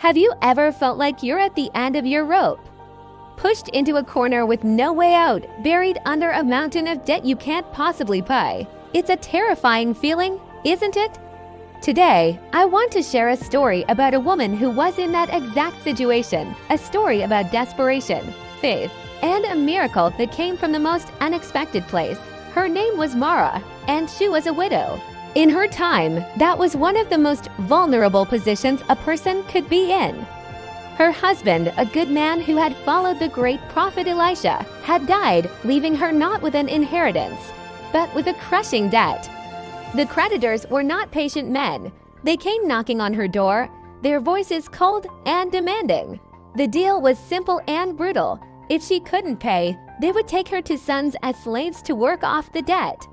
Have you ever felt like you're at the end of your rope? Pushed into a corner with no way out, buried under a mountain of debt you can't possibly pay. It's a terrifying feeling, isn't it? Today, I want to share a story about a woman who was in that exact situation, a story about desperation, faith, and a miracle that came from the most unexpected place. Her name was Mara, and she was a widow. In her time, that was one of the most vulnerable positions a person could be in. Her husband, a good man who had followed the great prophet Elisha, had died, leaving her not with an inheritance, but with a crushing debt. The creditors were not patient men. They came knocking on her door, their voices cold and demanding. The deal was simple and brutal. If she couldn't pay, they would take her to sons as slaves to work off the debt.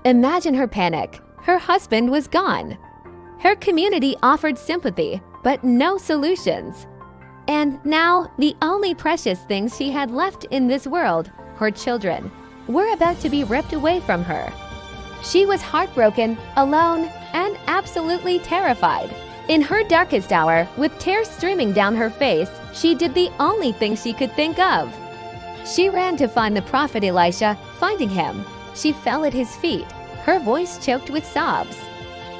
Imagine her panic. Her husband was gone. Her community offered sympathy, but no solutions. And now, the only precious things she had left in this world, her children, were about to be ripped away from her. She was heartbroken, alone, and absolutely terrified. In her darkest hour, with tears streaming down her face, she did the only thing she could think of. She ran to find the prophet Elisha. Finding him, she fell at his feet, her voice choked with sobs.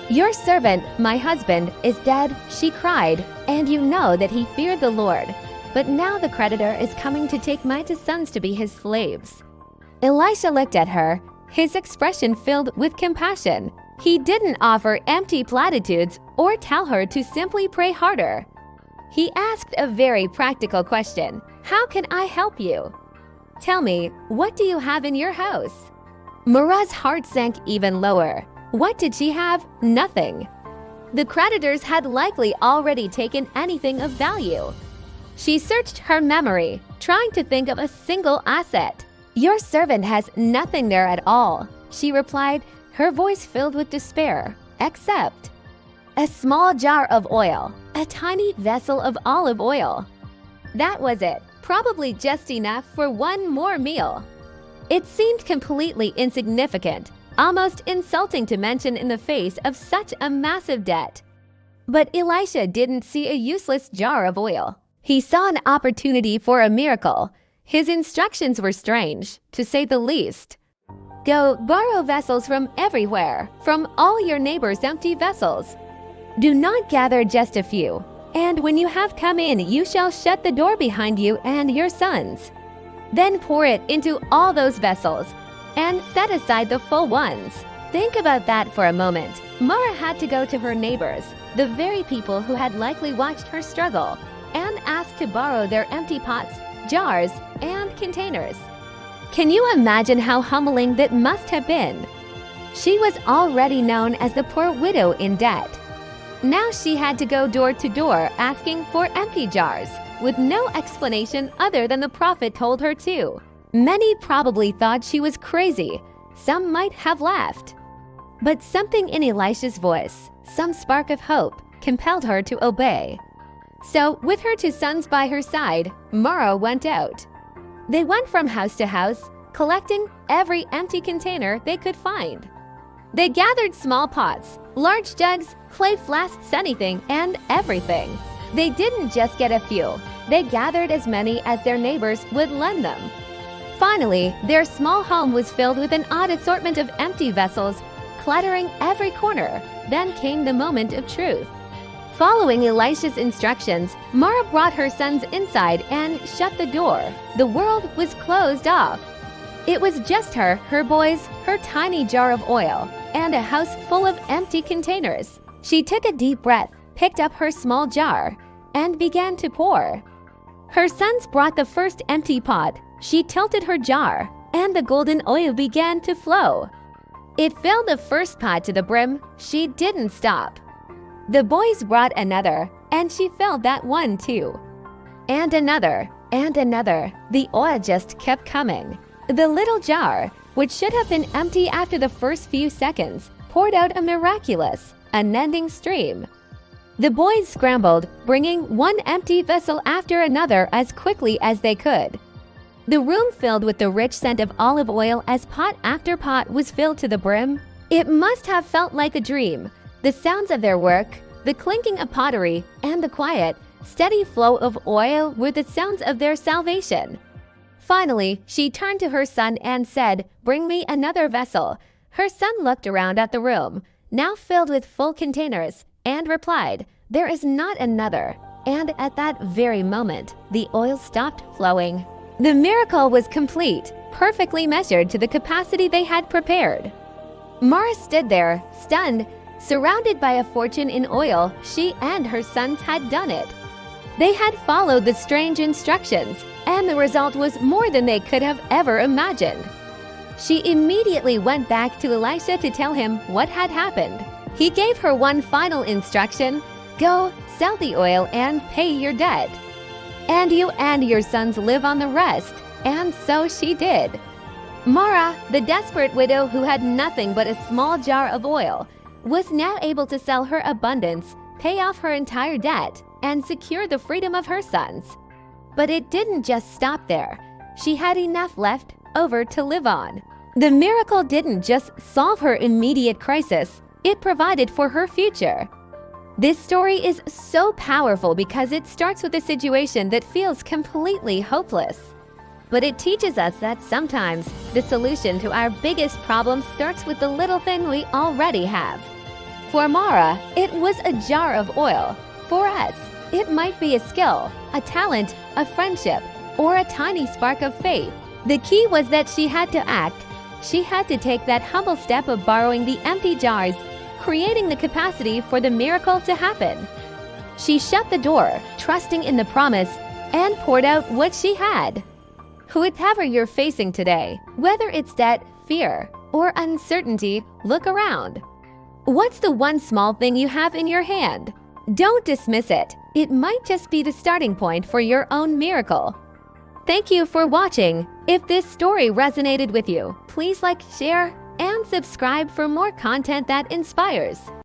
"Your servant, my husband, is dead," she cried, "and you know that he feared the Lord. But now the creditor is coming to take my two sons to be his slaves." Elisha looked at her, his expression filled with compassion. He didn't offer empty platitudes or tell her to simply pray harder. He asked a very practical question. "How can I help you? Tell me, what do you have in your house?" Mara's heart sank even lower. What did she have? Nothing. The creditors had likely already taken anything of value. She searched her memory, trying to think of a single asset. "Your servant has nothing there at all," she replied, her voice filled with despair, "except a small jar of oil, a tiny vessel of olive oil." That was it, probably just enough for one more meal. It seemed completely insignificant, almost insulting to mention in the face of such a massive debt. But Elisha didn't see a useless jar of oil. He saw an opportunity for a miracle. His instructions were strange, to say the least. "Go borrow vessels from everywhere, from all your neighbors' empty vessels. Do not gather just a few. And when you have come in, you shall shut the door behind you and your sons. Then pour it into all those vessels, and set aside the full ones." Think about that for a moment. Mara had to go to her neighbors, the very people who had likely watched her struggle, and ask to borrow their empty pots, jars, and containers. Can you imagine how humbling that must have been? She was already known as the poor widow in debt. Now she had to go door to door asking for empty jars, with no explanation other than the prophet told her to. Many probably thought she was crazy. Some might have laughed. But something in Elisha's voice, some spark of hope, compelled her to obey. So, with her two sons by her side, Mara went out. They went from house to house, collecting every empty container they could find. They gathered small pots, large jugs, clay flasks, anything and everything. They didn't just get a few. They gathered as many as their neighbors would lend them. Finally, their small home was filled with an odd assortment of empty vessels, cluttering every corner. Then came the moment of truth. Following Elisha's instructions, Mara brought her sons inside and shut the door. The world was closed off. It was just her, her boys, her tiny jar of oil, and a house full of empty containers. She took a deep breath, picked up her small jar, and began to pour. Her sons brought the first empty pot. She tilted her jar, and the golden oil began to flow. It filled the first pot to the brim. She didn't stop. The boys brought another, and she filled that one too. And another, and another. The oil just kept coming. The little jar, which should have been empty after the first few seconds, poured out a miraculous, unending stream. The boys scrambled, bringing one empty vessel after another as quickly as they could. The room filled with the rich scent of olive oil as pot after pot was filled to the brim. It must have felt like a dream. The sounds of their work, the clinking of pottery, and the quiet, Steady flow of oil were the sounds of their salvation. Finally, she turned to her son and said, "Bring me another vessel." Her son looked around at the room, now filled with full containers, and replied, "There is not another." And at that very moment, the oil stopped flowing. The miracle was complete, perfectly measured to the capacity they had prepared. Mara stood there, stunned, surrounded by a fortune in oil. She and her sons had done it. They had followed the strange instructions, and the result was more than they could have ever imagined. She immediately went back to Elisha to tell him what had happened. He gave her one final instruction: "Go, sell the oil and pay your debt. And you and your sons live on the rest." And so she did. Mara, the desperate widow who had nothing but a small jar of oil, was now able to sell her abundance, pay off her entire debt, and secure the freedom of her sons. But it didn't just stop there. She had enough left over to live on. The miracle didn't just solve her immediate crisis, it provided for her future. This story is so powerful because it starts with a situation that feels completely hopeless. But it teaches us that sometimes the solution to our biggest problem starts with the little thing we already have. For Mara, it was a jar of oil. For us, it might be a skill, a talent, a friendship, or a tiny spark of faith. The key was that she had to act. She had to take that humble step of borrowing the empty jars, creating the capacity for the miracle to happen. She shut the door, trusting in the promise, and poured out what she had. Whatever you're facing today, whether it's debt, fear, or uncertainty, look around. What's the one small thing you have in your hand? Don't dismiss it. It might just be the starting point for your own miracle. Thank you for watching. If this story resonated with you, please like, share, and subscribe for more content that inspires.